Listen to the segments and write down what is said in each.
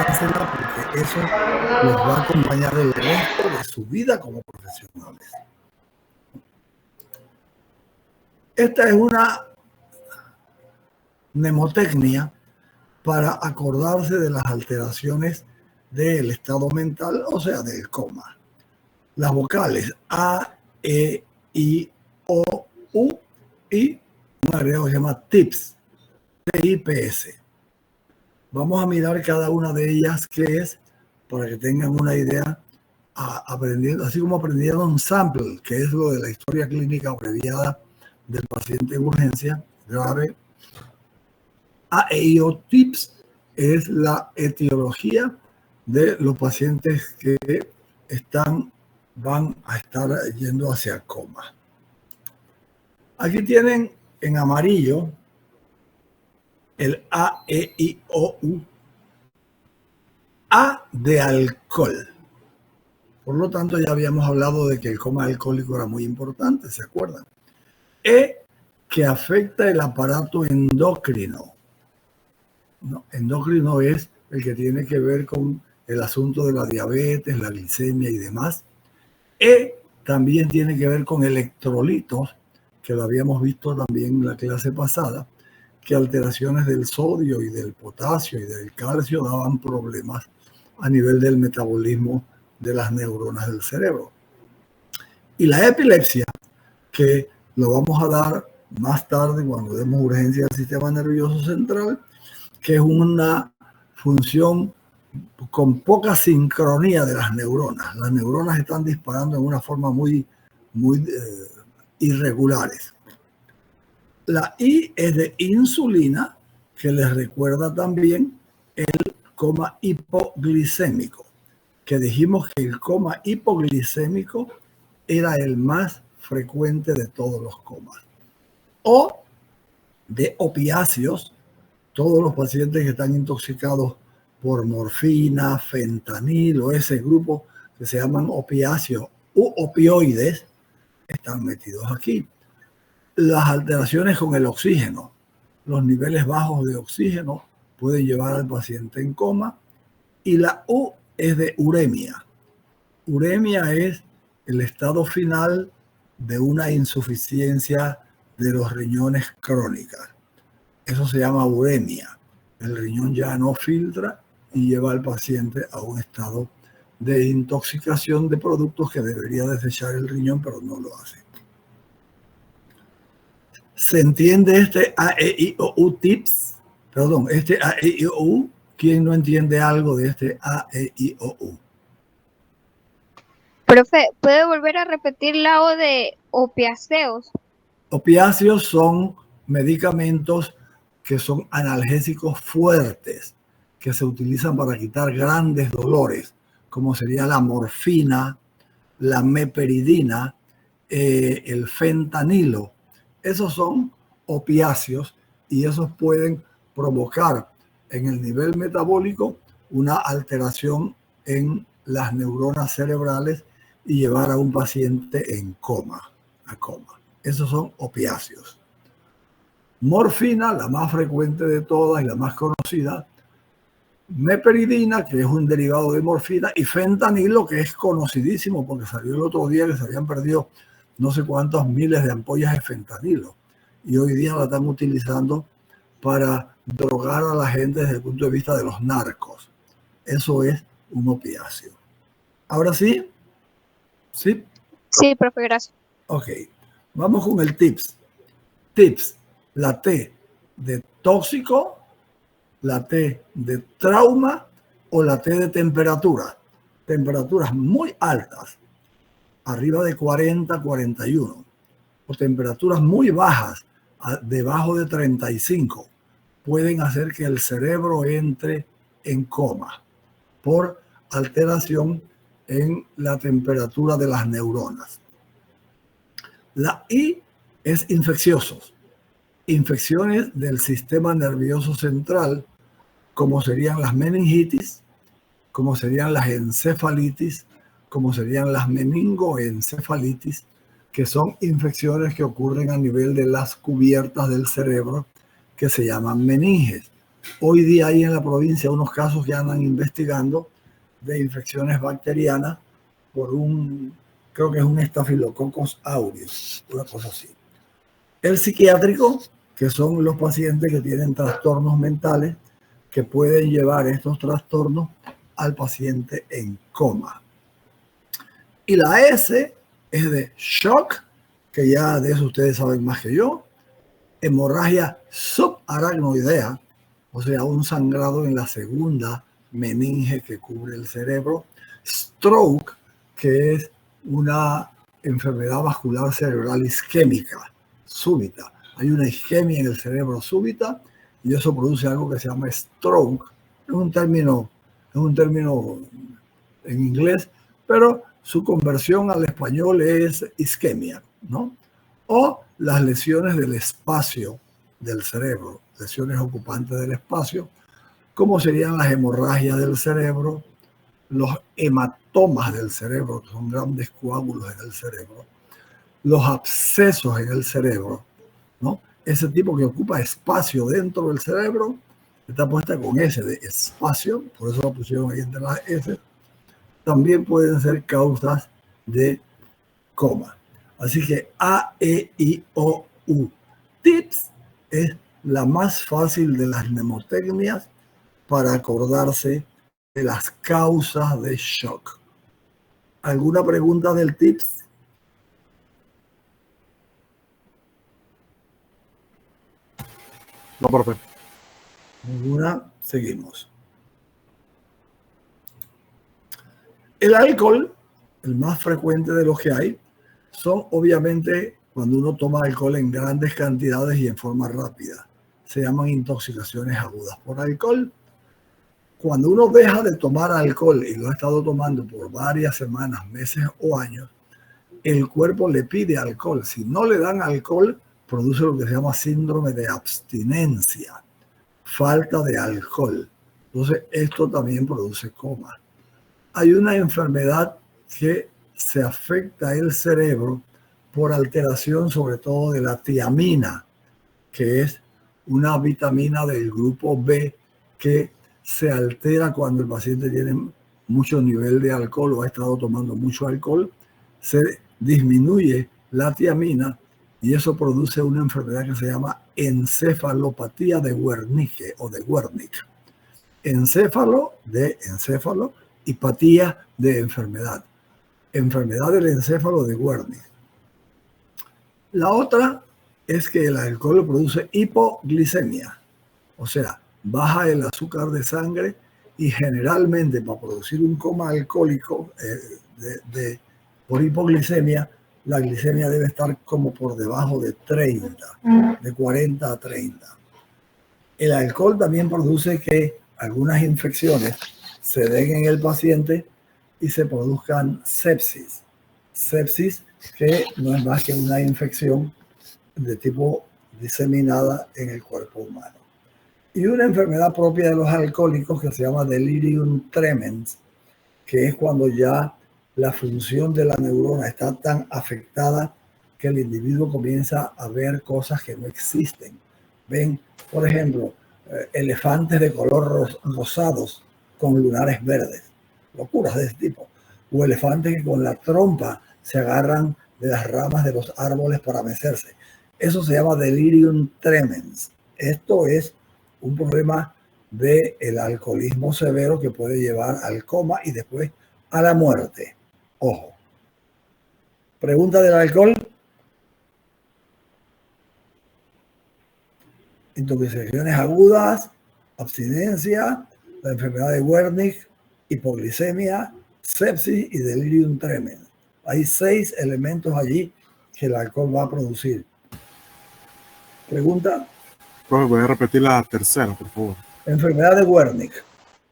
apréndansela porque eso los va a acompañar el resto de su vida como profesionales. Esta es una mnemotecnia para acordarse de las alteraciones del estado mental, o sea, del coma. Las vocales A, E, I, O, U y un agregado que se llama TIPS, T-I-P-S. Vamos a mirar cada una de ellas qué es, para que tengan una idea, aprendiendo, así como aprendieron sample, que es lo de la historia clínica abreviada del paciente en urgencia grave. AEIO TIPS es la etiología de los pacientes que van a estar yendo hacia coma. Aquí tienen en amarillo el AEIOU. A de alcohol. Por lo tanto, ya habíamos hablado de que el coma alcohólico era muy importante, ¿se acuerdan? E, que afecta el aparato endocrino. No, endocrino es el que tiene que ver con el asunto de la diabetes, la glicemia y demás. E también tiene que ver con electrolitos, que lo habíamos visto también en la clase pasada, que alteraciones del sodio y del potasio y del calcio daban problemas a nivel del metabolismo de las neuronas del cerebro. Y la epilepsia, que lo vamos a dar más tarde cuando demos urgencia del sistema nervioso central, que es una función con poca sincronía de las neuronas. Las neuronas están disparando en una forma muy irregulares. La I es de insulina, que les recuerda también el coma hipoglicémico, que dijimos que el coma hipoglicémico era el más frecuente de todos los comas. O de opiáceos, todos los pacientes que están intoxicados por morfina, fentanilo, ese grupo que se llaman opiáceos u opioides, están metidos aquí. Las alteraciones con el oxígeno, los niveles bajos de oxígeno pueden llevar al paciente en coma. Y la U es de uremia. Uremia es el estado final de una insuficiencia de los riñones crónica. Eso se llama uremia. El riñón ya no filtra y lleva al paciente a un estado de intoxicación de productos que debería desechar el riñón, pero no lo hace. ¿Se entiende este AEIOU TIPS? Perdón, este AEIOU. ¿Quién no entiende algo de este AEIOU? Profe, ¿puede volver a repetir la O de opiáceos? Opiáceos son medicamentos que son analgésicos fuertes, que se utilizan para quitar grandes dolores, como sería la morfina, la meperidina, el fentanilo. Esos son opiáceos y esos pueden provocar en el nivel metabólico una alteración en las neuronas cerebrales y llevar a un paciente en coma, a coma. Esos son opiáceos. Morfina, la más frecuente de todas y la más conocida, meperidina, que es un derivado de morfina, y fentanilo, que es conocidísimo porque salió el otro día que se habían perdido no sé cuántos miles de ampollas de fentanilo y hoy día la están utilizando para drogar a la gente desde el punto de vista de los narcos. Eso es un opiáceo. ¿Ahora sí? ¿Sí? Sí, profe, gracias. Ok, vamos con el TIPS. TIPS, la T de tóxico, la T de trauma o la T de temperatura. Temperaturas muy altas, arriba de 40, 41, o temperaturas muy bajas, debajo de 35, pueden hacer que el cerebro entre en coma por alteración en la temperatura de las neuronas. La I es infecciosos. Infecciones del sistema nervioso central, como serían las meningitis, como serían las encefalitis, como serían las meningoencefalitis, que son infecciones que ocurren a nivel de las cubiertas del cerebro que se llaman meninges. Hoy día hay en la provincia unos casos que andan investigando de infecciones bacterianas por creo que es un Staphylococcus aureus, una cosa así. El psiquiátrico, que son los pacientes que tienen trastornos mentales que pueden llevar estos trastornos al paciente en coma. Y la S es de shock, que ya de eso ustedes saben más que yo. Hemorragia subaracnoidea, o sea, un sangrado en la segunda meninge que cubre el cerebro. Stroke, que es una enfermedad vascular cerebral isquémica súbita. Hay una isquemia en el cerebro súbita y eso produce algo que se llama stroke. Es un término en inglés, pero su conversión al español es isquemia, ¿no? O las lesiones del espacio del cerebro, lesiones ocupantes del espacio, como serían las hemorragias del cerebro, los hematomas del cerebro, que son grandes coágulos en el cerebro, los abscesos en el cerebro, ¿no? Ese tipo que ocupa espacio dentro del cerebro está puesta con S de espacio, por eso la pusieron ahí entre las S. También pueden ser causas de coma. Así que A, E, I, O, U. TIPS es la más fácil de las mnemotecnias para acordarse de las causas de shock. ¿Alguna pregunta del TIPS? No, profe. ¿Ninguna? Seguimos. El alcohol, el más frecuente de los que hay, son obviamente cuando uno toma alcohol en grandes cantidades y en forma rápida. Se llaman intoxicaciones agudas por alcohol. Cuando uno deja de tomar alcohol y lo ha estado tomando por varias semanas, meses o años, el cuerpo le pide alcohol. Si no le dan alcohol, produce lo que se llama síndrome de abstinencia, falta de alcohol. Entonces, esto también produce coma. Hay una enfermedad que se afecta el cerebro por alteración sobre todo de la tiamina, que es una vitamina del grupo B que se altera cuando el paciente tiene mucho nivel de alcohol o ha estado tomando mucho alcohol, se disminuye la tiamina y eso produce una enfermedad que se llama encefalopatía de Wernicke o de Wernicke. Encéfalo de encéfalo y patía de enfermedad. Enfermedad del encéfalo de Wernicke. La otra es que el alcohol produce hipoglicemia, o sea, baja el azúcar de sangre y generalmente para producir un coma alcohólico por hipoglicemia, la glicemia debe estar como por debajo de 30, de 40 a 30. El alcohol también produce que algunas infecciones se den en el paciente y se produzcan sepsis. Sepsis que no es más que una infección de tipo diseminada en el cuerpo humano. Y una enfermedad propia de los alcohólicos que se llama delirium tremens, que es cuando ya la función de la neurona está tan afectada que el individuo comienza a ver cosas que no existen. Ven, por ejemplo, elefantes de color rosados con lunares verdes, locuras de ese tipo, o elefantes que con la trompa se agarran de las ramas de los árboles para mecerse. Eso se llama delirium tremens. Esto es un problema del alcoholismo severo que puede llevar al coma y después a la muerte. Ojo. Pregunta del alcohol. Intoxicaciones agudas, abstinencia, la enfermedad de Wernicke, hipoglicemia, sepsis y delirium tremens. Hay 6 elementos allí que el alcohol va a producir. Pregunta. Profe, voy a repetir la tercera, por favor. Enfermedad de Wernicke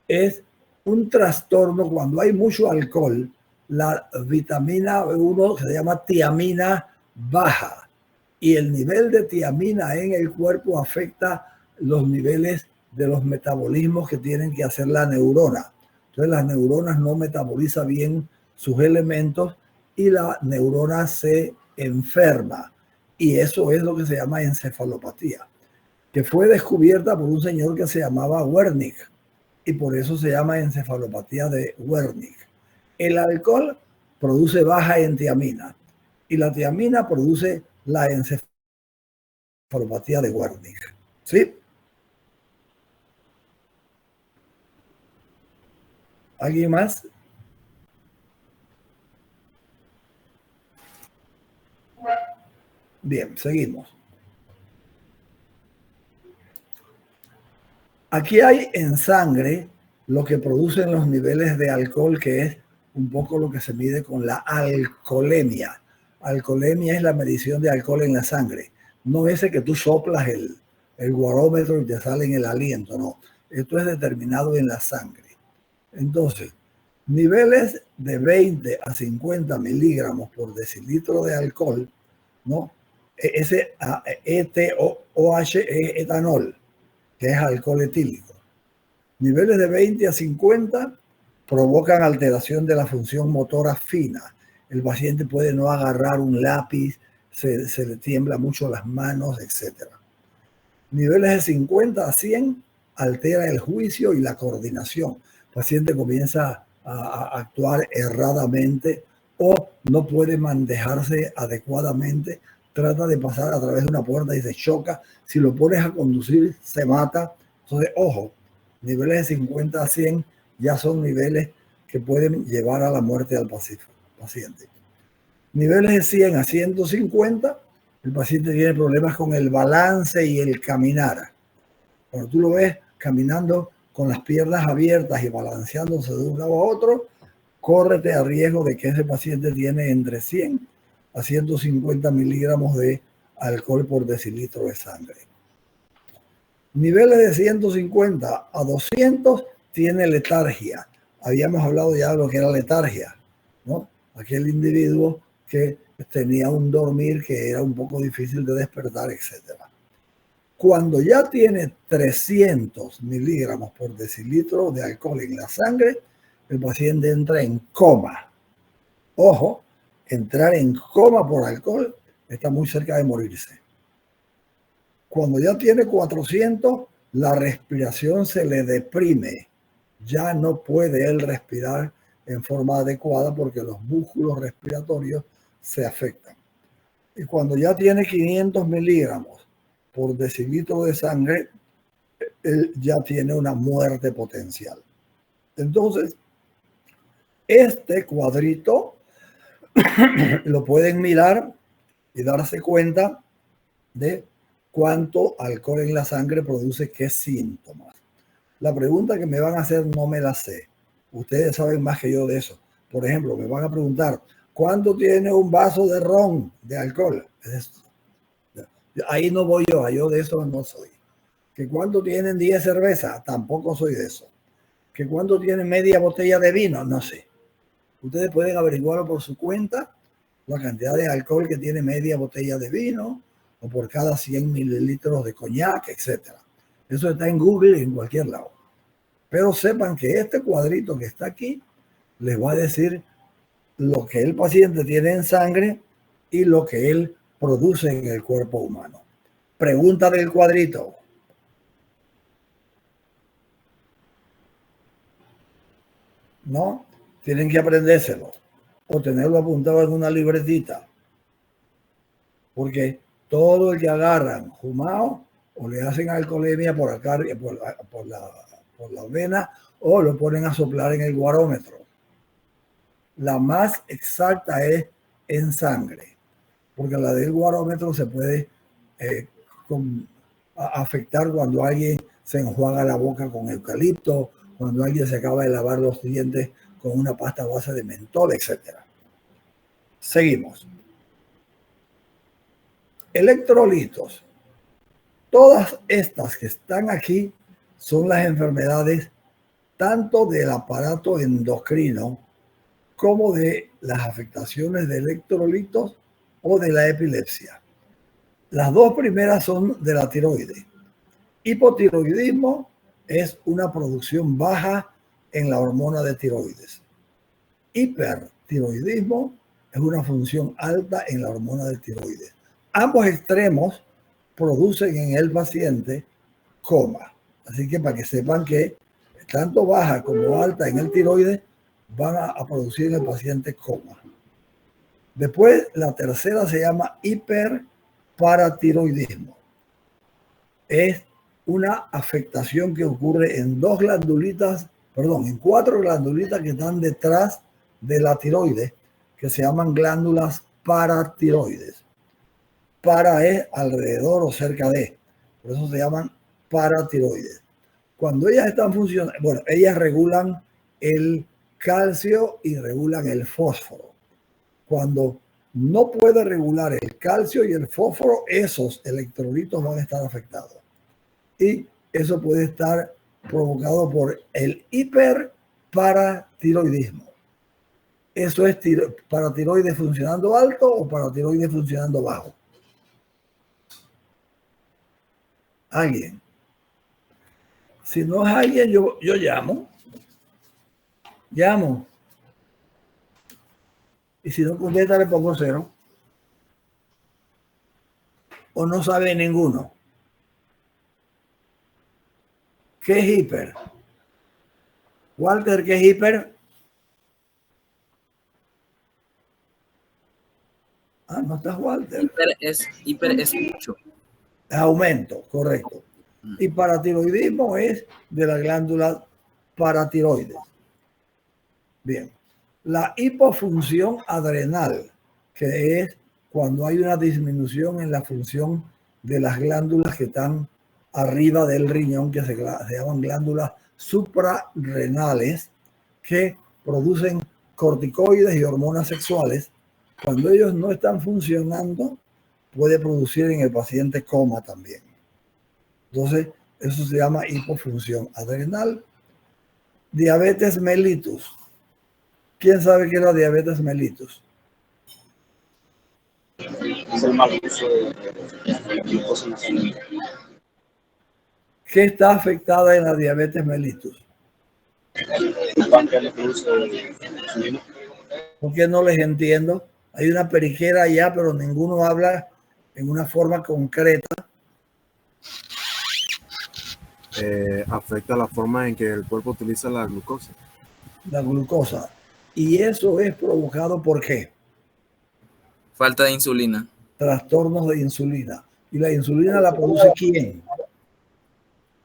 es un trastorno cuando hay mucho alcohol. La vitamina B1 se llama tiamina baja y el nivel de tiamina en el cuerpo afecta los niveles de los metabolismos que tienen que hacer la neurona. Entonces las neuronas no metabolizan bien sus elementos y la neurona se enferma y eso es lo que se llama encefalopatía. que fue descubierta por un señor que se llamaba Wernicke, y por eso se llama encefalopatía de Wernicke. El alcohol produce baja en tiamina, y la tiamina produce la encefalopatía de Wernicke. ¿Sí? ¿Alguien más? Bien, seguimos. Aquí hay en sangre lo que producen los niveles de alcohol, que es un poco lo que se mide con la alcoholemia. Alcoholemia es la medición de alcohol en la sangre. No ese que tú soplas el guarómetro y te sale en el aliento, no. Esto es determinado en la sangre. Entonces, niveles de 20 a 50 miligramos por decilitro de alcohol, ¿no? Ese ETOH, etanol, que es alcohol etílico. Niveles de 20 a 50 provocan alteración de la función motora fina. El paciente puede no agarrar un lápiz, se le tiembla mucho las manos, etc. Niveles de 50 a 100 altera el juicio y la coordinación. El paciente comienza a actuar erradamente o no puede manejarse adecuadamente, trata de pasar a través de una puerta y se choca. Si lo pones a conducir, se mata. Entonces, ojo, niveles de 50 a 100 ya son niveles que pueden llevar a la muerte al paciente. Niveles de 100 a 150, el paciente tiene problemas con el balance y el caminar. Cuando tú lo ves caminando con las piernas abiertas y balanceándose de un lado a otro, córrete a riesgo de que ese paciente tiene entre 100 a 150 miligramos de alcohol por decilitro de sangre. Niveles de 150 a 200 tiene letargia. Habíamos hablado ya de lo que era letargia, ¿no? Aquel individuo que tenía un dormir que era un poco difícil de despertar, etc. Cuando ya tiene 300 miligramos por decilitro de alcohol en la sangre, el paciente entra en coma. Ojo, entrar en coma por alcohol está muy cerca de morirse. Cuando ya tiene 400, la respiración se le deprime. Ya no puede él respirar en forma adecuada porque los músculos respiratorios se afectan. Y cuando ya tiene 500 miligramos por decilitro de sangre, él ya tiene una muerte potencial. Entonces, este cuadrito lo pueden mirar y darse cuenta de cuánto alcohol en la sangre produce qué síntomas. La pregunta que me van a hacer no me la sé. Ustedes saben más que yo de eso. Por ejemplo, me van a preguntar, ¿cuánto tiene un vaso de ron de alcohol? Ahí no voy yo de eso no soy. ¿Que cuánto tienen 10 cervezas? Tampoco soy de eso. ¿Que cuánto tienen media botella de vino? No sé. Ustedes pueden averiguarlo por su cuenta, la cantidad de alcohol que tiene media botella de vino, o por cada 100 mililitros de coñac, etc. Eso está en Google y en cualquier lado. Pero sepan que este cuadrito que está aquí les va a decir lo que el paciente tiene en sangre y lo que él produce en el cuerpo humano. Pregunta del cuadrito. ¿No? Tienen que aprendérselo o tenerlo apuntado en una libretita. Porque todo el que agarran fumado o le hacen alcoholemia por acá, por la vena, o lo ponen a soplar en el guarómetro. La más exacta es en sangre, porque la del guarómetro se puede afectar cuando alguien se enjuaga la boca con eucalipto, cuando alguien se acaba de lavar los dientes con una pasta a base de mentol, etc. Seguimos. Electrolitos. Todas estas que están aquí son las enfermedades tanto del aparato endocrino como de las afectaciones de electrolitos o de la epilepsia. Las dos primeras son de la tiroides. Hipotiroidismo es una producción baja en la hormona de tiroides. Hipertiroidismo es una función alta en la hormona de tiroides. Ambos extremos producen en el paciente coma. Así que para que sepan que tanto baja como alta en el tiroides van a producir en el paciente coma. Después, la tercera se llama hiperparatiroidismo. Es una afectación que ocurre en en 4 glandulitas que están detrás de la tiroides, que se llaman glándulas paratiroides. Para es alrededor o cerca de, por eso se llaman paratiroides. Cuando ellas están funcionando, bueno, ellas regulan el calcio y regulan el fósforo. Cuando no puede regular el calcio y el fósforo, esos electrolitos van a estar afectados. Y eso puede estar provocado por el hiperparatiroidismo. ¿Eso es paratiroides funcionando alto o paratiroides funcionando bajo? ¿Alguien? Si no es alguien, yo llamo. Y si no contesta, le pongo 0. O no sabe ninguno. ¿Qué es hiper? Walter, ¿qué es hiper? Ah, no estás Walter. Hiper es mucho. Es aumento, correcto. Y paratiroidismo es de la glándula paratiroides. Bien. La hipofunción adrenal, que es cuando hay una disminución en la función de las glándulas que están arriba del riñón, que se llaman glándulas suprarrenales, que producen corticoides y hormonas sexuales. Cuando ellos no están funcionando, puede producir en el paciente coma también. Entonces, eso se llama hipofunción adrenal. Diabetes mellitus. ¿Quién sabe qué es la diabetes mellitus? Es el mal uso de glucosa en la sangre. ¿Qué está afectada en la diabetes mellitus? El páncreas le produce insulina. ¿Por qué no les entiendo? Hay una periquera allá, pero ninguno habla en una forma concreta. Afecta la forma en que el cuerpo utiliza la glucosa. La glucosa. Y eso es provocado ¿por qué? Falta de insulina. Trastornos de insulina. ¿Y la insulina la produce quién?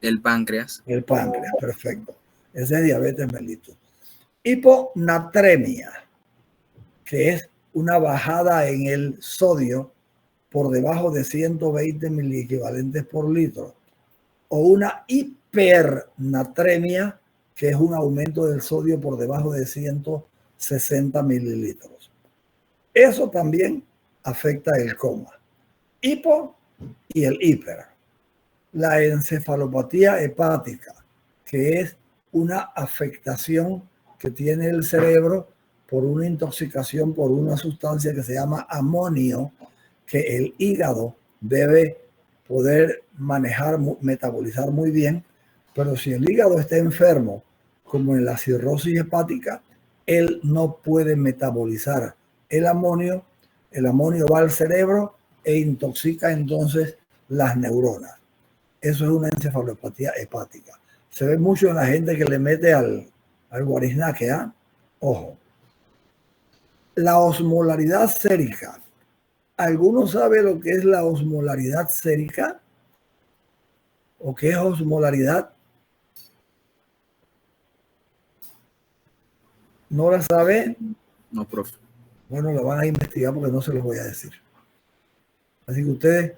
El páncreas. El páncreas, perfecto. Ese es diabetes mellitus. Hiponatremia, que es una bajada en el sodio por debajo de 120 miliequivalentes por litro. O una hipernatremia, que es un aumento del sodio por debajo de 160 mililitros. Eso también afecta el coma. Hipo y el hiper. La encefalopatía hepática, que es una afectación que tiene el cerebro por una intoxicación por una sustancia que se llama amonio, que el hígado debe poder manejar, metabolizar muy bien, pero si el hígado está enfermo, como en la cirrosis hepática, él no puede metabolizar el amonio va al cerebro e intoxica entonces las neuronas. Eso es una encefalopatía hepática. Se ve mucho en la gente que le mete al guariznaque, ¿ah? Ojo. La osmolaridad sérica. ¿Alguno sabe lo que es la osmolaridad sérica? ¿O qué es osmolaridad? ¿No la sabe? No, profe. Bueno, la van a investigar porque no se los voy a decir. Así que ustedes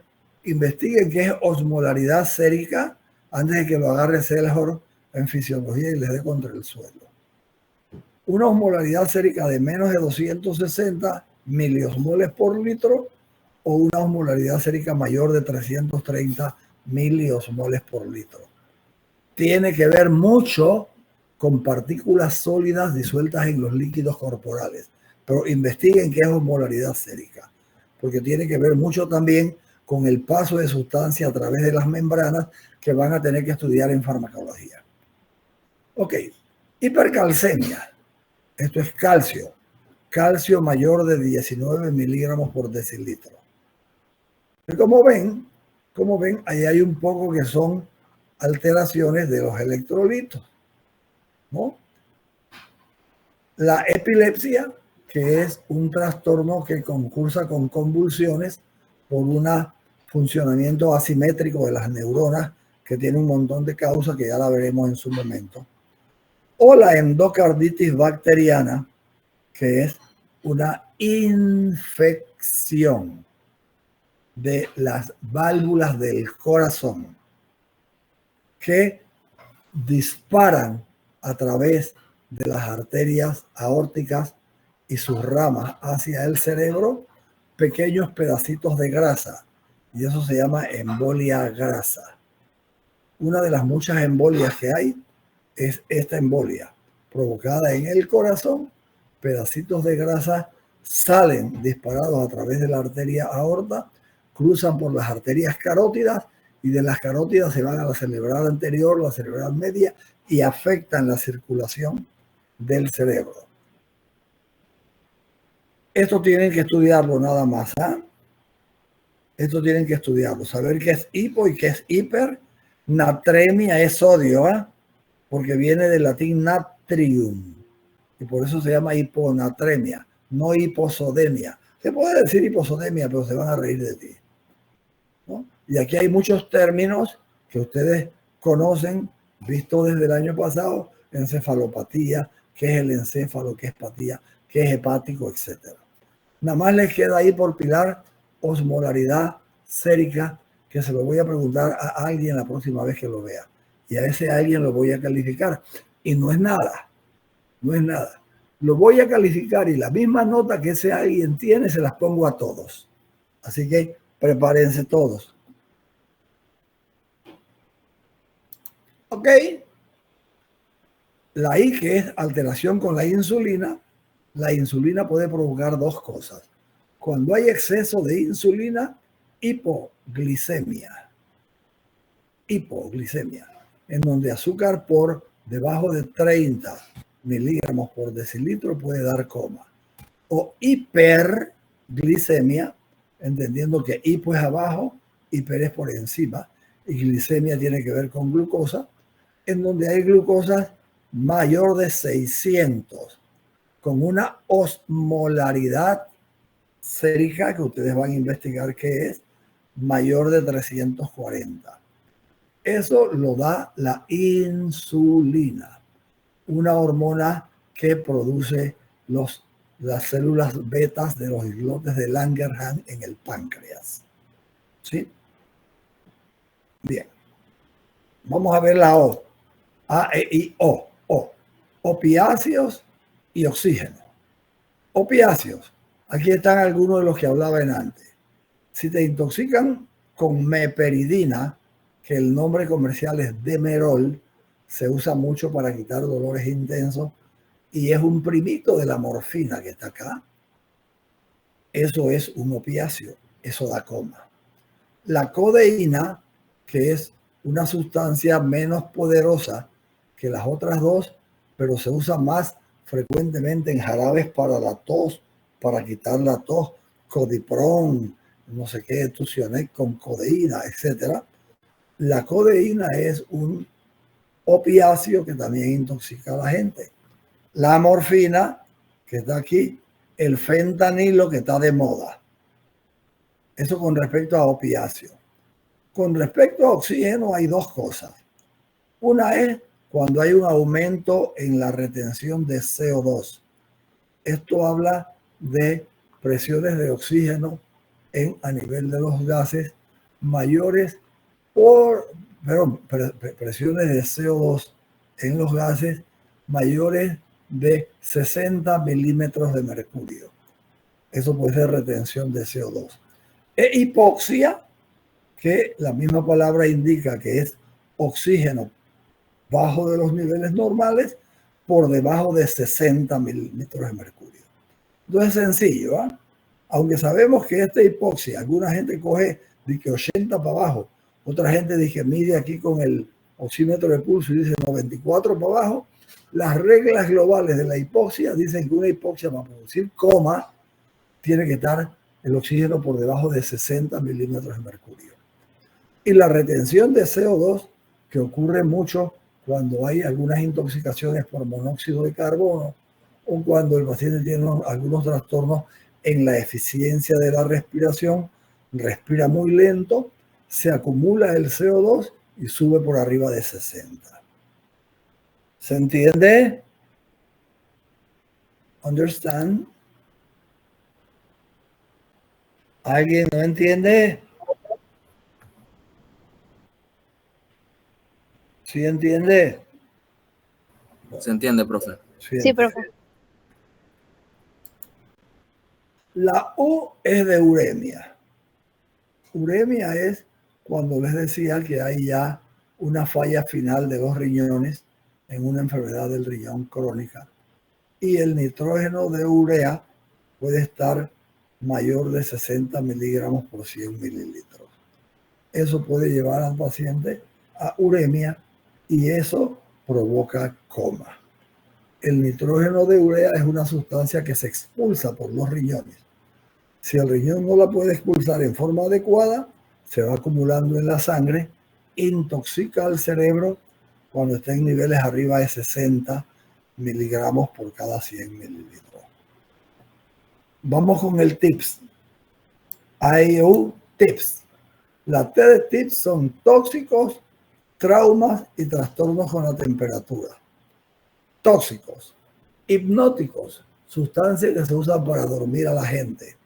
investiguen qué es osmolaridad sérica antes de que lo agarre Selhor en fisiología y les dé contra el suelo. Una osmolaridad sérica de menos de 260 miliosmoles por litro o una osmolaridad sérica mayor de 330 miliosmoles por litro. Tiene que ver mucho con partículas sólidas disueltas en los líquidos corporales. Pero investiguen qué es osmolaridad sérica, porque tiene que ver mucho también con el paso de sustancia a través de las membranas que van a tener que estudiar en farmacología. Ok, hipercalcemia. Esto es calcio. Calcio mayor de 19 miligramos por decilitro. Y como ven, Como ven, ahí hay un poco que son alteraciones de los electrolitos, ¿no? La epilepsia, que es un trastorno que concursa con convulsiones por un funcionamiento asimétrico de las neuronas, que tiene un montón de causas que ya la veremos en su momento. O la endocarditis bacteriana, que es una infección de las válvulas del corazón que disparan a través de las arterias aórticas y sus ramas hacia el cerebro pequeños pedacitos de grasa, y eso se llama embolia grasa. Una de las muchas embolias que hay es esta embolia provocada en el corazón. Pedacitos de grasa salen disparados a través de la arteria aorta, cruzan por las arterias carótidas y de las carótidas se van a la cerebral anterior, la cerebral media, y afectan la circulación del cerebro. Esto tienen que estudiarlo nada más. Esto tienen que estudiarlo, saber qué es hipo y qué es hiper. Natremia es sodio, porque viene del latín natrium, y por eso se llama hiponatremia, no hiposodemia. Se puede decir hiposodemia, pero se van a reír de ti, ¿no? Y aquí hay muchos términos que ustedes conocen, visto desde el año pasado: encefalopatía, qué es el encéfalo, qué es patía, qué es hepático, etc. Nada más les queda ahí por pilar osmolaridad sérica, que se lo voy a preguntar a alguien la próxima vez que lo vea. Y a ese alguien lo voy a calificar. Y no es nada, no es nada. Lo voy a calificar y la misma nota que ese alguien tiene se las pongo a todos. Así que prepárense todos. Ok. La I, que es alteración con la insulina puede provocar dos cosas. Cuando hay exceso de insulina, hipoglicemia, en donde azúcar por debajo de 30 miligramos por decilitro puede dar coma. O hiperglicemia, entendiendo que hipo es abajo, hiper es por encima, y glicemia tiene que ver con glucosa, en donde hay glucosa mayor de 600, con una osmolaridad sérica, que ustedes van a investigar qué es, mayor de 340. Eso lo da la insulina, una hormona que produce las células betas de los islotes de Langerhans en el páncreas. ¿Sí? Bien. Vamos a ver la O. A, E, I, O. Opiáceos y oxígeno. Opiáceos. Aquí están algunos de los que hablaba en antes. Si te intoxican con meperidina, que el nombre comercial es Demerol, se usa mucho para quitar dolores intensos y es un primito de la morfina que está acá. Eso es un opiáceo, eso da coma. La codeína, que es una sustancia menos poderosa que las otras dos, pero se usa más frecuentemente en jarabes para la tos, para quitar la tos, Codiprón, no sé qué, Tucionec con codeína, etc. La codeína es un opiáceo que también intoxica a la gente. La morfina, que está aquí, el fentanilo, que está de moda. Eso con respecto a opiáceo. Con respecto a oxígeno hay dos cosas. Una es cuando hay un aumento en la retención de CO2. Esto habla de presiones de oxígeno a nivel de los gases mayores presiones de CO2 en los gases mayores de 60 milímetros de mercurio. Eso puede ser retención de CO2. E hipoxia, que la misma palabra indica que es oxígeno bajo de los niveles normales por debajo de 60 milímetros de mercurio. Entonces es sencillo, aunque sabemos que esta hipoxia, alguna gente coge de que 80 para abajo, otra gente dice mide aquí con el oxímetro de pulso y dice 94 para abajo. Las reglas globales de la hipoxia dicen que una hipoxia para producir coma tiene que estar el oxígeno por debajo de 60 milímetros de mercurio. Y la retención de CO2, que ocurre mucho cuando hay algunas intoxicaciones por monóxido de carbono o cuando el paciente tiene algunos trastornos en la eficiencia de la respiración, respira muy lento, se acumula el CO2 y sube por arriba de 60. ¿Se entiende? ¿Understand? ¿Alguien no entiende? ¿Sí entiende? ¿Se entiende, profe? Sí, profe. La U es de uremia. Uremia es cuando les decía que hay ya una falla final de los riñones en una enfermedad del riñón crónica. Y el nitrógeno de urea puede estar mayor de 60 miligramos por 100 mililitros. Eso puede llevar al paciente a uremia y eso provoca coma. El nitrógeno de urea es una sustancia que se expulsa por los riñones. Si el riñón no la puede expulsar en forma adecuada, se va acumulando en la sangre, intoxica al cerebro cuando está en niveles arriba de 60 miligramos por cada 100 mililitros. Vamos con el tips. IU tips. La T de tips son tóxicos, traumas y trastornos con la temperatura. Tóxicos, hipnóticos, sustancias que se usan para dormir a la gente.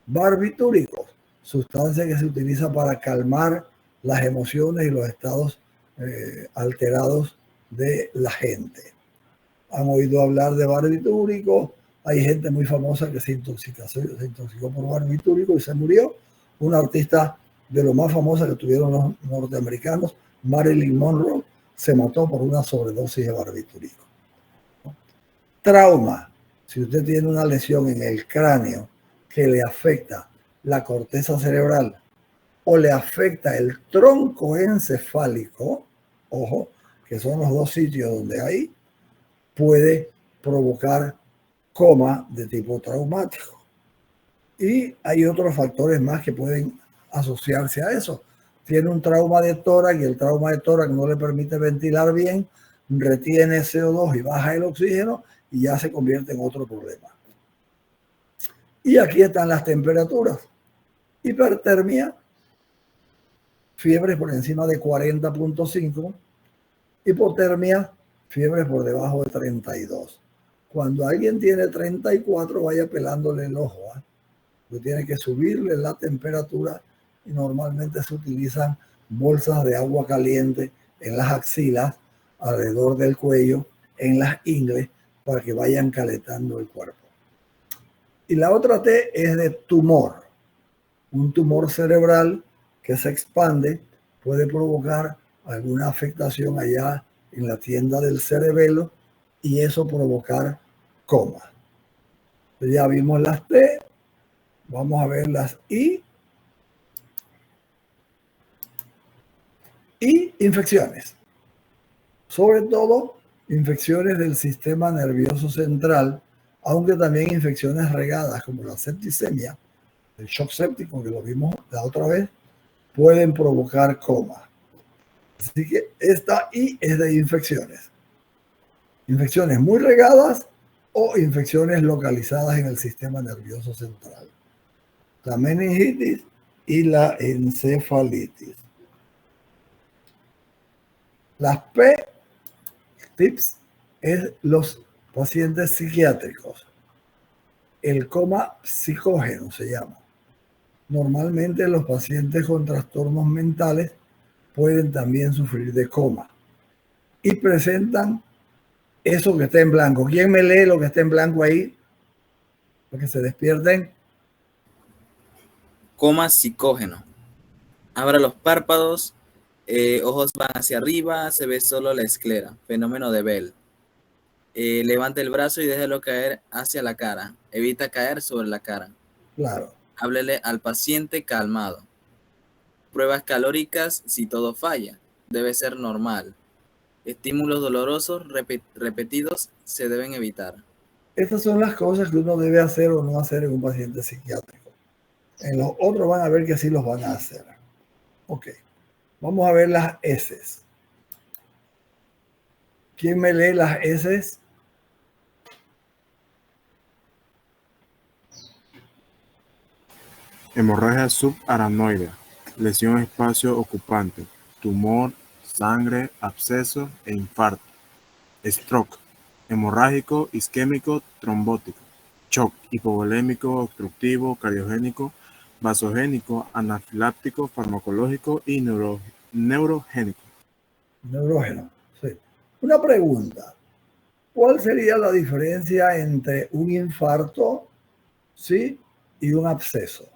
Barbitúricos, sustancia que se utiliza para calmar las emociones y los estados alterados de la gente. Han oído hablar de barbitúricos. Hay gente muy famosa que se intoxicó por barbitúrico y se murió. Una artista de lo más famosa que tuvieron los norteamericanos, Marilyn Monroe, se mató por una sobredosis de barbitúrico. Trauma. Si usted tiene una lesión en el cráneo que le afecta la corteza cerebral o le afecta el tronco encefálico, ojo, que son los dos sitios donde hay, puede provocar coma de tipo traumático. Y hay otros factores más que pueden asociarse a eso. Tiene un trauma de tórax y el trauma de tórax no le permite ventilar bien, retiene CO2 y baja el oxígeno y ya se convierte en otro problema. Y aquí están las temperaturas. Hipertermia, fiebre por encima de 40.5. Hipotermia, fiebre por debajo de 32. Cuando alguien tiene 34, vaya pelándole el ojo. Usted tiene que subirle la temperatura y normalmente se utilizan bolsas de agua caliente en las axilas, alrededor del cuello, en las ingles, para que vayan calentando el cuerpo. Y la otra T es de tumor. Un tumor cerebral que se expande puede provocar alguna afectación allá en la tienda del cerebelo y eso provocar coma. Ya vimos las T, vamos a ver las I. Y infecciones. Sobre todo infecciones del sistema nervioso central, aunque también infecciones regadas como la septicemia, el shock séptico que lo vimos la otra vez, pueden provocar coma. Así que esta I es de infecciones. Infecciones muy regadas o infecciones localizadas en el sistema nervioso central. La meningitis y la encefalitis. Las P, tips, es los pacientes psiquiátricos. El coma psicógeno se llama. Normalmente los pacientes con trastornos mentales pueden también sufrir de coma y presentan eso que está en blanco. ¿Quién me lee lo que está en blanco ahí? Para que se despierten. Coma psicógeno. Abra los párpados, ojos van hacia arriba, se ve solo la esclera, fenómeno de Bell. Levante el brazo y déjelo caer hacia la cara. Evita caer sobre la cara. Claro. Háblele al paciente calmado. Pruebas calóricas si todo falla. Debe ser normal. Estímulos dolorosos repetidos se deben evitar. Estas son las cosas que uno debe hacer o no hacer en un paciente psiquiátrico. En los otros van a ver que sí los van a hacer. Ok. Vamos a ver las heces. ¿Quién me lee las heces? Hemorragia subaracnoidea, lesión espacio ocupante, tumor, sangre, absceso e infarto. Stroke, hemorrágico, isquémico, trombótico. Shock, hipovolémico, obstructivo, cardiogénico, vasogénico, anafiláctico, farmacológico y neurogénico. Neurógeno, sí. Una pregunta. ¿Cuál sería la diferencia entre un infarto, sí, y un absceso?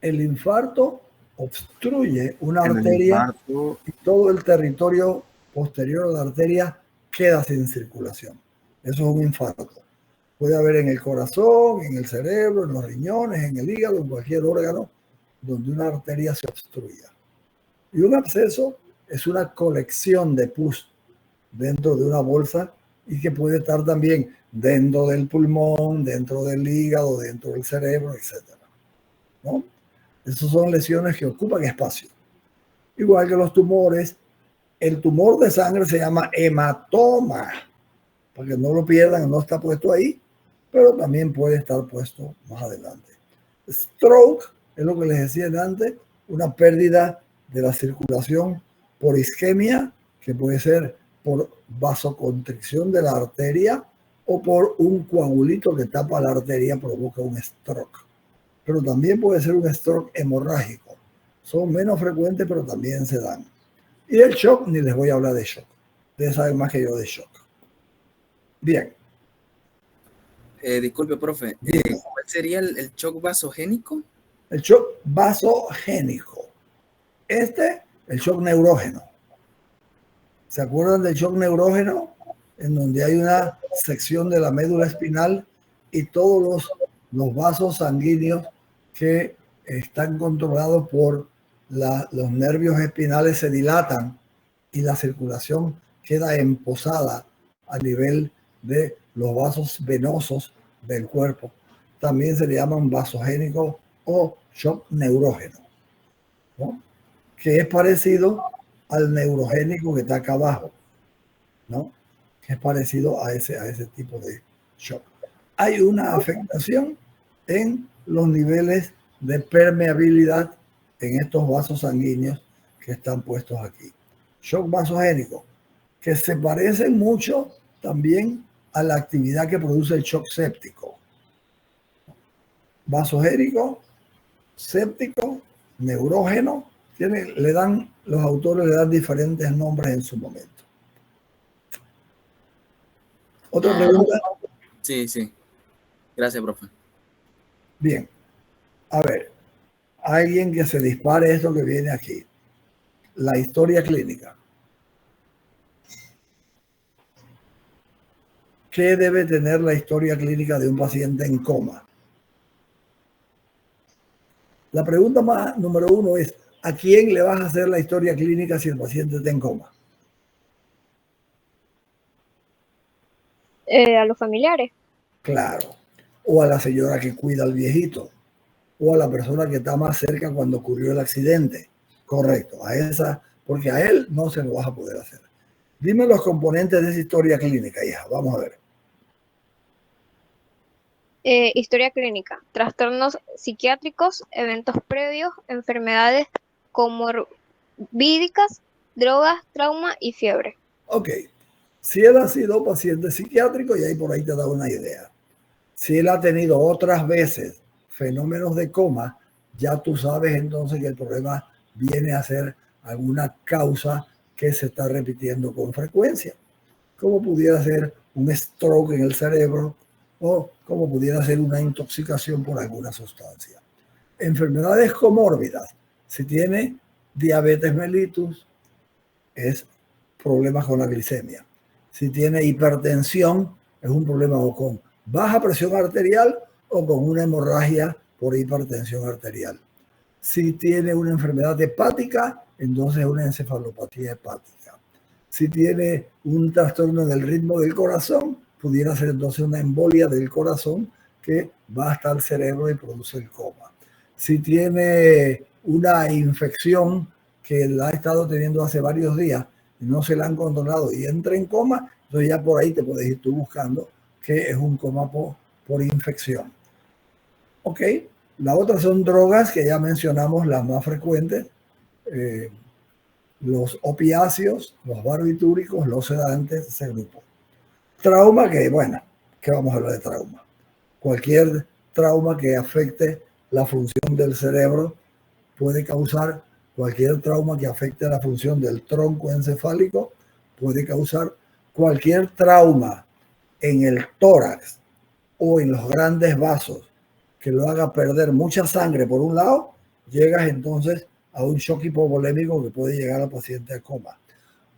El infarto obstruye una En el arteria infarto, y todo el territorio posterior a la arteria queda sin circulación. Eso es un infarto. Puede haber en el corazón, en el cerebro, en los riñones, en el hígado, en cualquier órgano donde una arteria se obstruya. Y un absceso es una colección de pus dentro de una bolsa y que puede estar también dentro del pulmón, dentro del hígado, dentro del cerebro, etc. ¿No? Esas son lesiones que ocupan espacio. Igual que los tumores, el tumor de sangre se llama hematoma, para que no lo pierdan, no está puesto ahí, pero también puede estar puesto más adelante. Stroke es lo que les decía antes, una pérdida de la circulación por isquemia, que puede ser por vasoconstricción de la arteria o por un coagulito que tapa la arteria, provoca un stroke. Pero también puede ser un stroke hemorrágico. Son menos frecuentes, pero también se dan. Y el shock, ni les voy a hablar de shock. Ustedes saben más que yo de shock. Bien. Disculpe, profe. ¿Cuál sería el shock vasogénico? El shock vasogénico. El shock neurógeno. ¿Se acuerdan del shock neurógeno? En donde hay una sección de la médula espinal y todos los vasos sanguíneos que están controlados por los nervios espinales se dilatan y la circulación queda emposada a nivel de los vasos venosos del cuerpo. También se le llaman vasogénico o shock neurógeno, ¿no? Que es parecido al neurogénico que está acá abajo, ¿no? Que es parecido a ese tipo de shock. Hay una afectación en los niveles de permeabilidad en estos vasos sanguíneos que están puestos aquí. Shock vasogénico, que se parecen mucho también a la actividad que produce el shock séptico. Vasogénico, séptico, neurógeno, los autores le dan diferentes nombres en su momento. ¿Otra pregunta? Sí. Gracias, profe. Bien. A ver, alguien que se dispare esto que viene aquí. La historia clínica. ¿Qué debe tener la historia clínica de un paciente en coma? La pregunta número 1 es, ¿a quién le vas a hacer la historia clínica si el paciente está en coma? A los familiares. Claro. O a la señora que cuida al viejito. O a la persona que está más cerca cuando ocurrió el accidente. Correcto. A esa, porque a él no se lo vas a poder hacer. Dime los componentes de esa historia clínica, hija. Vamos a ver. Historia clínica, trastornos psiquiátricos, eventos previos, enfermedades comorbídicas, drogas, trauma y fiebre. Ok. Si él ha sido paciente psiquiátrico, y ahí por ahí te da una idea. Si él ha tenido otras veces fenómenos de coma, ya tú sabes entonces que el problema viene a ser alguna causa que se está repitiendo con frecuencia. Como pudiera ser un stroke en el cerebro o como pudiera ser una intoxicación por alguna sustancia. Enfermedades comórbidas. Si tiene diabetes mellitus, es problemas con la glicemia. Si tiene hipertensión, es un problema o con baja presión arterial o con una hemorragia por hipertensión arterial. Si tiene una enfermedad hepática, entonces es una encefalopatía hepática. Si tiene un trastorno del ritmo del corazón, pudiera ser entonces una embolia del corazón que va hasta el cerebro y produce el coma. Si tiene una infección que la ha estado teniendo hace varios días y no se la han controlado y entra en coma, entonces ya por ahí te puedes ir tú buscando que es un coma por infección. Ok, la otra son drogas que ya mencionamos, las más frecuentes, los opiáceos, los barbitúricos, los sedantes, ese grupo. Trauma, que bueno, ¿qué vamos a hablar de trauma? Cualquier trauma que afecte la función del cerebro puede causar, cualquier trauma que afecte la función del tronco encefálico puede causar, cualquier trauma en el tórax o en los grandes vasos que lo haga perder mucha sangre por un lado, llegas entonces a un shock hipovolémico que puede llegar al paciente a coma.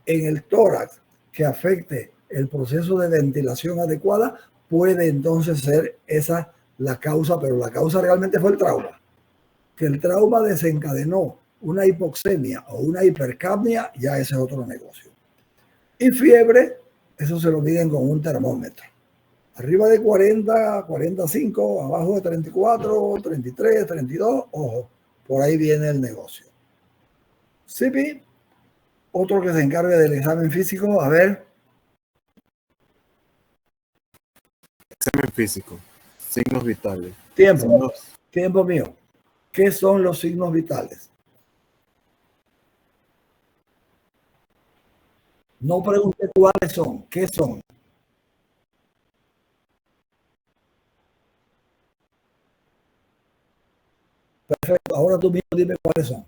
En el tórax que afecte el proceso de ventilación adecuada, puede entonces ser esa la causa, pero la causa realmente fue el trauma. Que el trauma desencadenó una hipoxemia o una hipercapnia, ya ese es otro negocio. Y fiebre, eso se lo miden con un termómetro. Arriba de 40, 45, abajo de 34, 33, 32, ojo, por ahí viene el negocio. CP, otro que se encargue del examen físico, a ver. Examen físico. Signos vitales. Tiempo mío. ¿Qué son los signos vitales? No pregunté cuáles son, ¿qué son? Perfecto, ahora tú mismo dime cuáles son.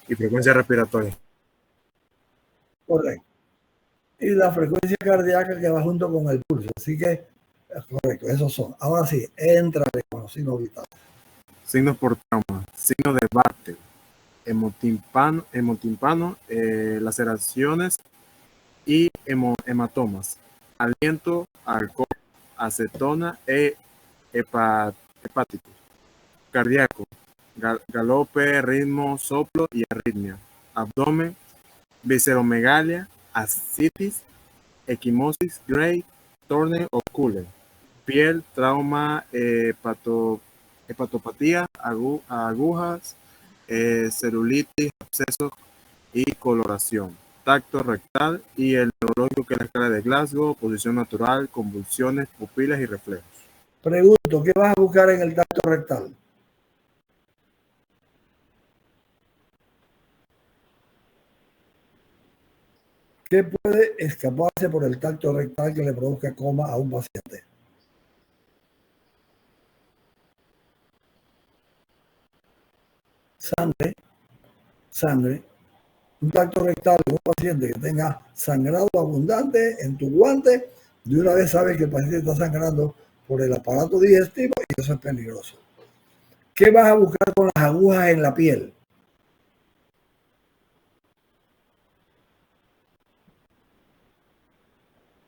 Y frecuencia respiratoria. Correcto. Y la frecuencia cardíaca que va junto con el pulso. Así que, correcto, esos son. Ahora sí, entra con los signos vitales. Signos por trauma. Signos de Bartel. Hemotimpano, laceraciones y hematomas. Aliento, alcohol, acetona e hepático. Cardíaco. Galope, ritmo, soplo y arritmia. Abdomen, visceromegalia, ascitis, equimosis, Gray, Turner o Cooler. Piel, trauma, hepatopatía, agujas, celulitis, abscesos y coloración. Tacto rectal y el neurológico, que es la escala de Glasgow, posición natural, convulsiones, pupilas y reflejos. Pregunto, ¿qué vas a buscar en el tacto rectal? ¿Qué puede escaparse por el tacto rectal que le produzca coma a un paciente? Sangre. Un tacto rectal de un paciente que tenga sangrado abundante en tu guante, de una vez sabes que el paciente está sangrando por el aparato digestivo y eso es peligroso. ¿Qué vas a buscar con las agujas en la piel?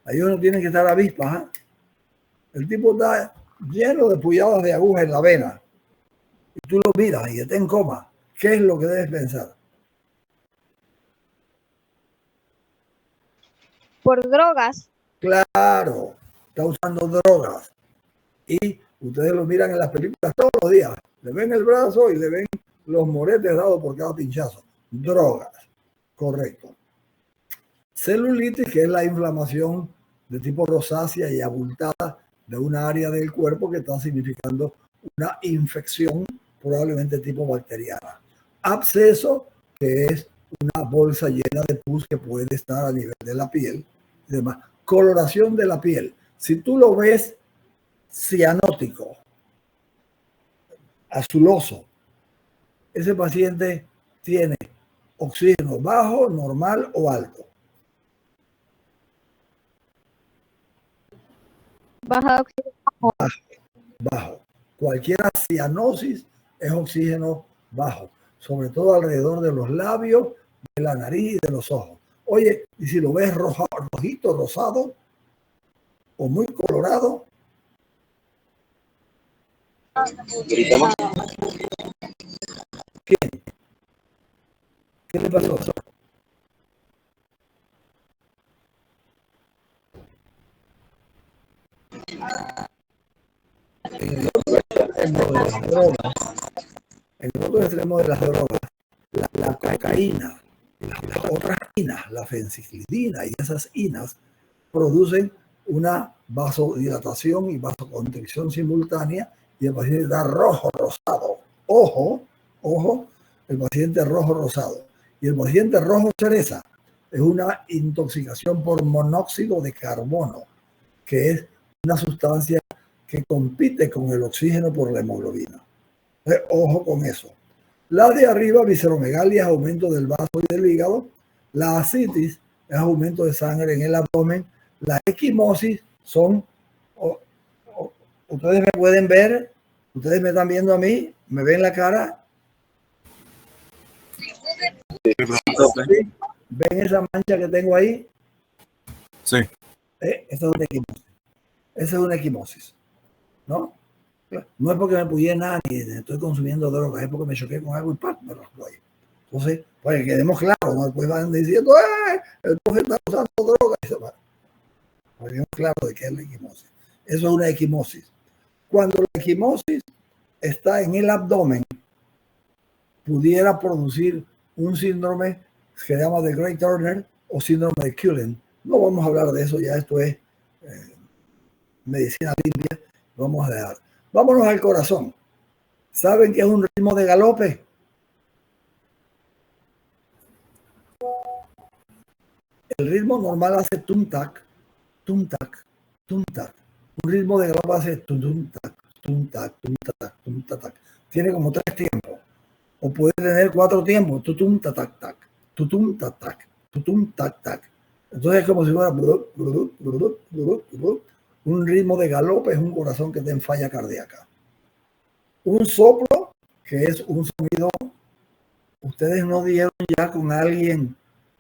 Ahí uno tiene que estar avispas. ¿Eh? El tipo está lleno de puñadas de agujas en la vena. Y tú lo miras y está en coma. ¿Qué es lo que debes pensar? Por drogas. Claro, está usando drogas. Y ustedes lo miran en las películas todos los días. Le ven el brazo y le ven los moretes dados por cada pinchazo. Drogas. Correcto. Celulitis, que es la inflamación de tipo rosácea y abultada de una área del cuerpo que está significando una infección, probablemente tipo bacteriana. Absceso, que es una bolsa llena de pus que puede estar a nivel de la piel y demás. Coloración de la piel. Si tú lo ves cianótico, azuloso, ese paciente tiene oxígeno bajo, normal o alto. Baja oxígeno. Bajo. Cualquier cianosis es oxígeno bajo, sobre todo alrededor de los labios, de la nariz y de los ojos. Oye, y si lo ves rojito, rosado o muy colorado. ¿Quién? ¿Qué le pasó? En el otro extremo de las drogas, en el otro extremo de las drogas, la cocaína, las otras inas, la fenciclidina y esas inas producen una vasodilatación y vasoconstricción simultánea y el paciente está rojo rosado. Ojo, el paciente rojo rosado. Y el paciente rojo cereza es una intoxicación por monóxido de carbono, que es una sustancia que compite con el oxígeno por la hemoglobina. Entonces, ojo con eso. La de arriba, visceromegalia, es aumento del vaso y del hígado. La ascitis es aumento de sangre en el abdomen. La equimosis son, ustedes me pueden ver, ustedes me están viendo a mí, me ven la cara. ¿Sí? ¿Ven esa mancha que tengo ahí? Sí. Esa es una equimosis. Esa es una equimosis, ¿no? No es porque me puyé nada ni estoy consumiendo drogas, es porque me choqué con algo y ¡pam! Me rascó ahí. Entonces, para que quedemos claros, ¿no? Después van diciendo, el profe está usando drogas. Para que quedemos claros de qué es la equimosis. Eso es una equimosis. Cuando la equimosis está en el abdomen, pudiera producir un síndrome que se llama de Gray Turner o síndrome de Cullen. No vamos a hablar de eso, ya esto es medicina limpia. Vamos a dejar. Vámonos al corazón. ¿Saben qué es un ritmo de galope? El ritmo normal hace tum-tac, tum-tac, tum-tac. Un ritmo de galope hace tum-tac, tum-tac, tum-tac, tum-tac. Tiene como 3 tiempos. O puede tener 4 tiempos. Tutum-tac-tac, tutum-tac-tac, tutum-tac-tac. Entonces es como si fuera un ritmo de galope, es un corazón que está en falla cardíaca. Un soplo, que es un sonido. Ustedes no dieron ya con alguien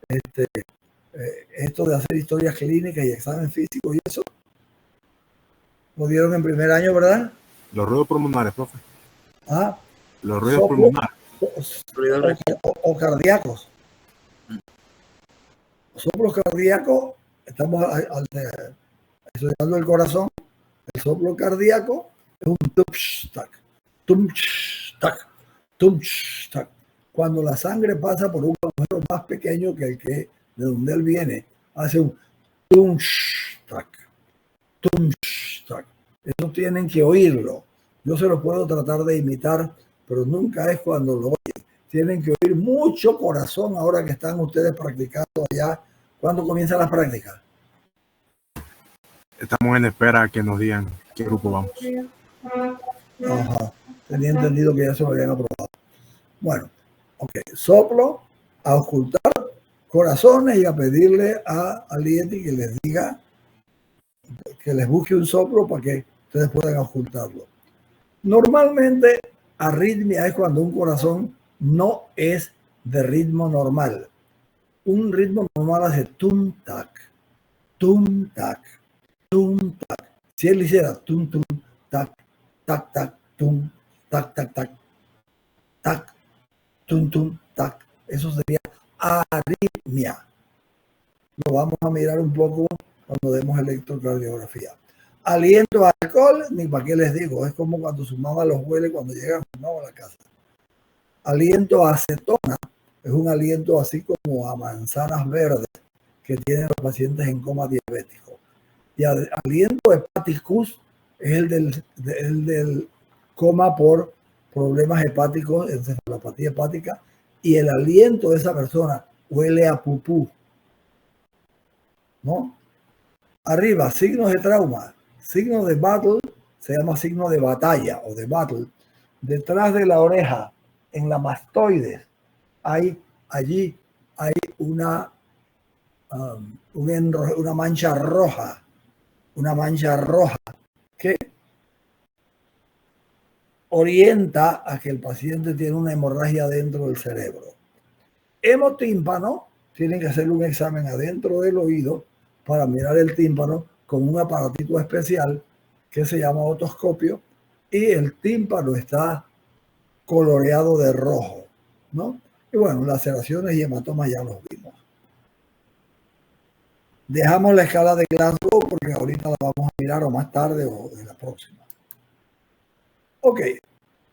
esto de hacer historias clínicas y examen físico y eso. Lo dieron en primer año, ¿verdad? Los ruidos pulmonares, profe. Ah, los ruidos pulmonares. O cardíacos. Soplos cardíacos, estamos estudiando el corazón. El soplo cardíaco es un tum-tac, tum-tac, tum-tac. Cuando la sangre pasa por un agujero más pequeño que el que de donde él viene, hace un tum-tac, tum-tac. Eso tienen que oírlo. Yo se lo puedo tratar de imitar, pero nunca es cuando lo oyen. Tienen que oír mucho corazón ahora que están ustedes practicando allá. ¿Cuándo comienzan las prácticas? Estamos en espera que nos digan qué grupo vamos. Ajá. Tenía entendido que ya se lo habían aprobado. Bueno, ok. Soplo, a ocultar corazones y a pedirle a Alieti que les diga, que les busque un soplo para que ustedes puedan ocultarlo. Normalmente, arritmia es cuando un corazón no es de ritmo normal. Un ritmo normal hace tum-tac, tum-tac, tum-tac. Si él hiciera tum-tum, tac, tac, tac, tum, tac, tac, tac, tac, tum-tum, tac, eso sería arritmia. Lo vamos a mirar un poco cuando demos electrocardiografía. Aliento a alcohol, ni para qué les digo, es como cuando su mamá los huele cuando llegan su mamá a la casa. Aliento a acetona, es un aliento así como a manzanas verdes que tienen los pacientes en coma diabético. Y aliento hepaticus es el del coma por problemas hepáticos, encefalopatía hepática, y el aliento de esa persona huele a pupú, ¿no? Arriba, signos de trauma, signo de battle, se llama signo de batalla o de battle. Detrás de la oreja, en la mastoides, allí hay una mancha roja, que orienta a que el paciente tiene una hemorragia dentro del cerebro. Hemotímpano, tienen que hacer un examen adentro del oído para mirar el tímpano con un aparatito especial que se llama otoscopio, y el tímpano está coloreado de rojo, ¿no? Y bueno, laceraciones y hematomas ya los vimos. Dejamos la escala de Glasgow porque ahorita la vamos a mirar o más tarde o en la próxima. Ok,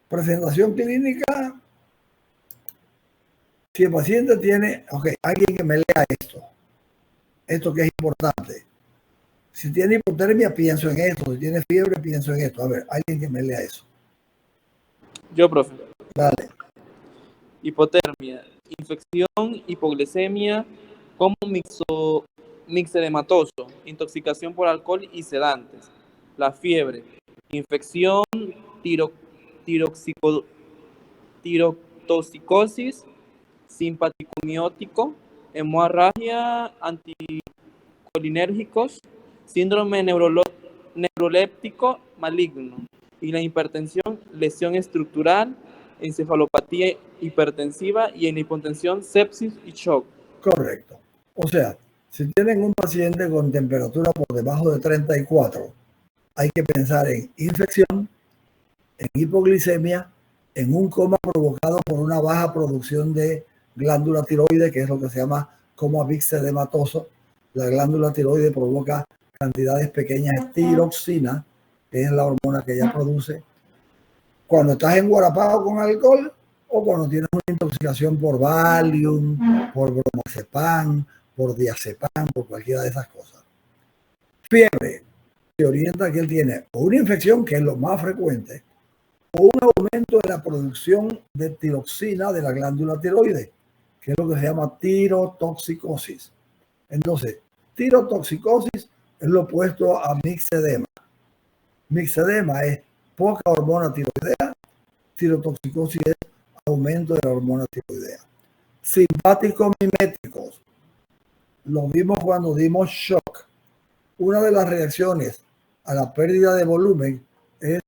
presentación clínica. Si el paciente tiene, ok, alguien que me lea esto que es importante. Si tiene hipotermia, pienso en esto. Si tiene fiebre, pienso en esto. A ver, alguien que me lea eso. Yo, profe. Dale. Hipotermia, infección, hipoglucemia, como mixedematoso, intoxicación por alcohol y sedantes. La fiebre, infección, tirotoxicosis, simpático miótico, hemorragia, anticolinérgicos, síndrome neuroléptico maligno y la hipertensión, lesión estructural, encefalopatía hipertensiva y en hipotensión, sepsis y shock. Correcto. O sea, si tienen un paciente con temperatura por debajo de 34, hay que pensar en infección, en hipoglicemia, en un coma provocado por una baja producción de glándula tiroide, que es lo que se llama coma mixedematoso. La glándula tiroide provoca cantidades pequeñas de tiroxina, que es la hormona que ella produce. Cuando estás enguarapado con alcohol o cuando tienes una intoxicación por Valium, por bromazepam, por diazepam, por cualquiera de esas cosas. Fiebre, se orienta que él tiene o una infección, que es lo más frecuente, o un aumento de la producción de tiroxina de la glándula tiroide, que es lo que se llama tirotoxicosis. Entonces, tirotoxicosis es lo opuesto a mixedema. Mixedema es poca hormona tiroidea, tirotoxicosis es aumento de la hormona tiroidea. Simpáticos miméticos, lo vimos cuando dimos shock. Una de las reacciones a la pérdida de volumen es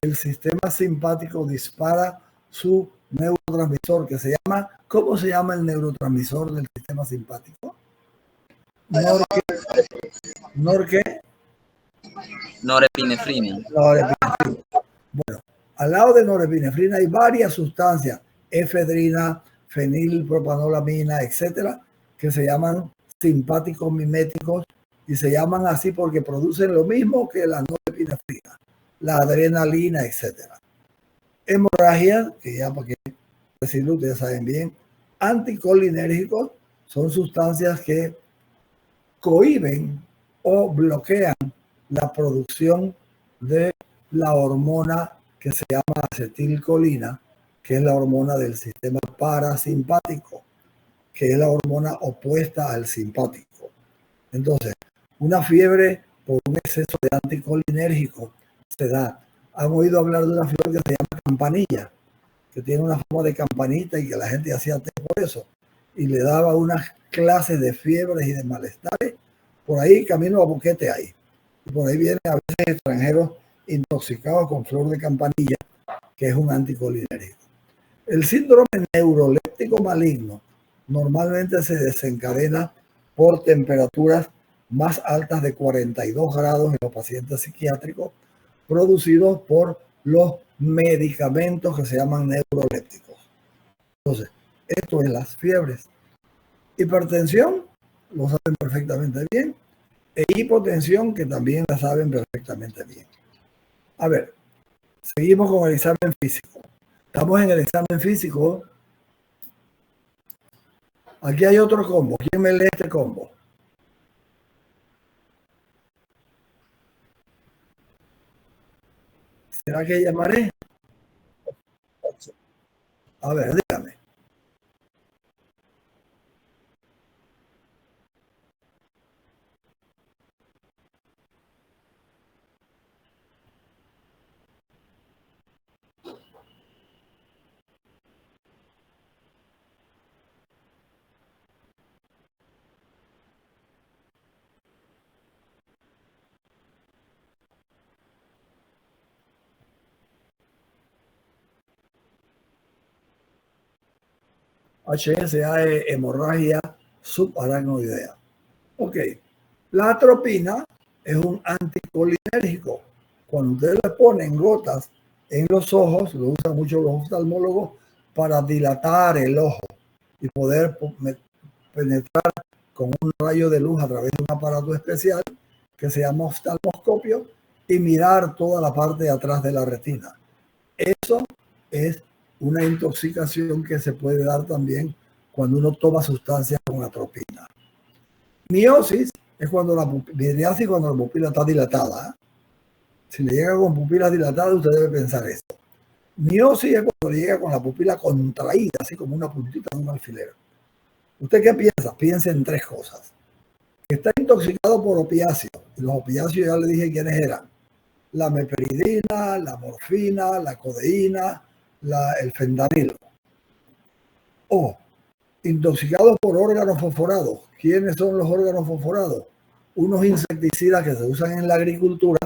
el sistema simpático dispara su neurotransmisor que se llama, ¿cómo se llama el neurotransmisor del sistema simpático? Norepinefrina. Bueno, al lado de norepinefrina hay varias sustancias, efedrina, fenilpropanolamina, etcétera, que se llaman simpáticos miméticos y se llaman así porque producen lo mismo que la norepinefrina, la adrenalina, etcétera. Hemorragia, que ya para que decirlo ustedes saben bien, anticolinérgicos son sustancias que cohíben o bloquean la producción de la hormona que se llama acetilcolina, que es la hormona del sistema parasimpático, que es la hormona opuesta al simpático. Entonces, una fiebre por un exceso de anticolinérgico se da. Han oído hablar de una fiebre que se llama campanilla, que tiene una forma de campanita y que la gente hacía té por eso. Y le daba unas clases de fiebres y de malestares. Por ahí camino a Boquete hay. Y por ahí vienen a veces extranjeros intoxicados con flor de campanilla, que es un anticolinérgico. El síndrome neuroléptico maligno normalmente se desencadena por temperaturas más altas de 42 grados en los pacientes psiquiátricos, producidos por los medicamentos que se llaman neurolépticos. Entonces, esto es las fiebres. Hipertensión, lo saben perfectamente bien, e hipotensión, que también la saben perfectamente bien. A ver, seguimos con el examen físico. Estamos en el examen físico. Aquí hay otro combo. ¿Quién me lee este combo? ¿Será que llamaré? A ver, dígame. HSA es hemorragia subaracnoidea. Ok, la atropina es un anticolinérgico. Cuando ustedes le ponen gotas en los ojos, lo usan mucho los oftalmólogos para dilatar el ojo y poder penetrar con un rayo de luz a través de un aparato especial que que se llama oftalmoscopio y mirar toda la parte de atrás de la retina. Eso es una intoxicación que se puede dar también cuando uno toma sustancias con atropina. Miosis es cuando la pupila está dilatada. Si le llega con pupilas dilatadas, usted debe pensar esto. Miosis es cuando le llega con la pupila contraída, así como una puntita de un alfiler. ¿Usted qué piensa? Piensa en tres cosas. Que está intoxicado por opiáceos. Y los opiáceos ya le dije quiénes eran. La meperidina, la morfina, la codeína, el fentanilo. O intoxicados por órganos fosforados. ¿Quiénes son los órganos fosforados? Unos insecticidas que se usan en la agricultura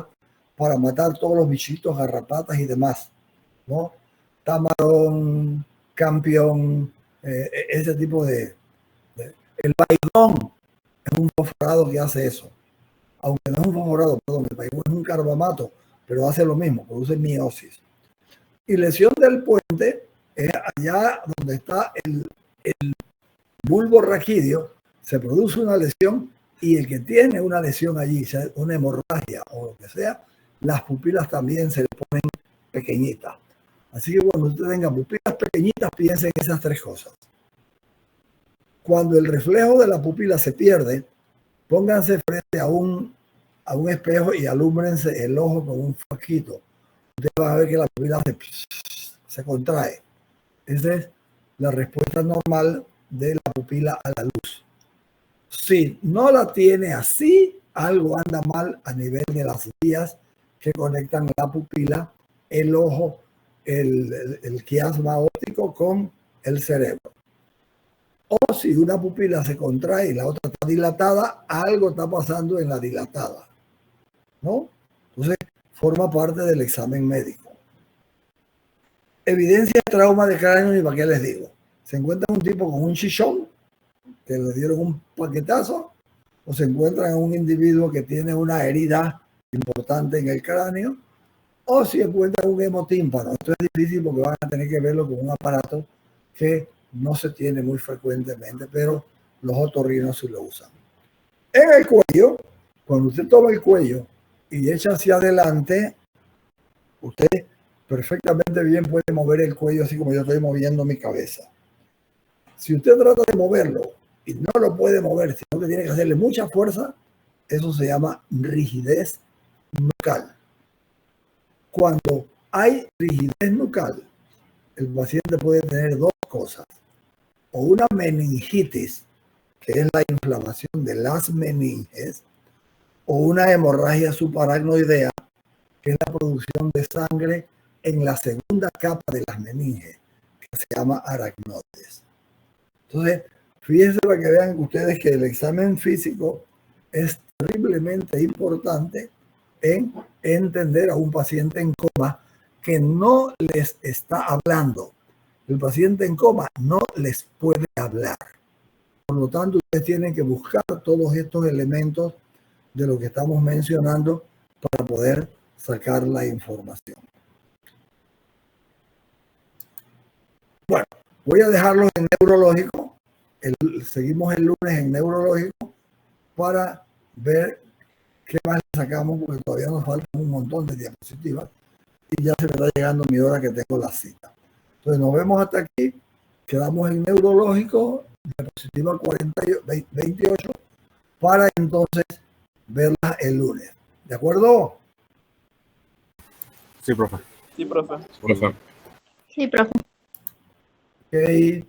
para matar todos los bichitos, garrapatas y demás, ¿no? Tamarón, campión, ese tipo de... El baigón es un fosforado que hace eso. Aunque no es un fosforado, perdón, el baigón es un carbamato, pero hace lo mismo, produce miosis. Y lesión del puente es allá donde está el bulbo raquídeo, se produce una lesión y el que tiene una lesión allí, sea una hemorragia o lo que sea, las pupilas también se le ponen pequeñitas. Así que cuando usted tenga pupilas pequeñitas, piense en esas tres cosas. Cuando el reflejo de la pupila se pierde, pónganse frente a un espejo y alúmbrense el ojo con un foquito. Usted va a ver que la pupila se contrae. Esa es la respuesta normal de la pupila a la luz. Si no la tiene así, algo anda mal a nivel de las vías que conectan la pupila, el ojo, el quiasma óptico con el cerebro. O si una pupila se contrae y la otra está dilatada, algo está pasando en la dilatada, ¿no? Entonces, forma parte del examen médico. Evidencia de trauma de cráneo, y para qué les digo. Se encuentra un tipo con un chichón, que le dieron un paquetazo, o se encuentran un individuo que tiene una herida importante en el cráneo, o si encuentran un hemotímpano. Esto es difícil porque van a tener que verlo con un aparato que no se tiene muy frecuentemente, pero los otorrinos sí lo usan. En el cuello, cuando usted toma el cuello y echa hacia adelante, usted perfectamente bien puede mover el cuello así como yo estoy moviendo mi cabeza. Si usted trata de moverlo y no lo puede mover, sino que tiene que hacerle mucha fuerza, eso se llama rigidez nucal. Cuando hay rigidez nucal, el paciente puede tener dos cosas. O una meningitis, que es la inflamación de las meninges, o una hemorragia subaracnoidea, que es la producción de sangre en la segunda capa de las meninges, que se llama aracnoides. Entonces, fíjense para que vean ustedes que el examen físico es terriblemente importante en entender a un paciente en coma que no les está hablando. El paciente en coma no les puede hablar. Por lo tanto, ustedes tienen que buscar todos estos elementos de lo que estamos mencionando para poder sacar la información. Bueno, voy a dejarlos en neurológico. Seguimos el lunes en neurológico para ver qué más le sacamos, porque todavía nos faltan un montón de diapositivas y ya se me está llegando mi hora que tengo la cita. Entonces nos vemos hasta aquí, quedamos en neurológico, diapositiva 28, para entonces verla el lunes. ¿De acuerdo? Sí, profe. Sí, profe. Sí, profe. Ok.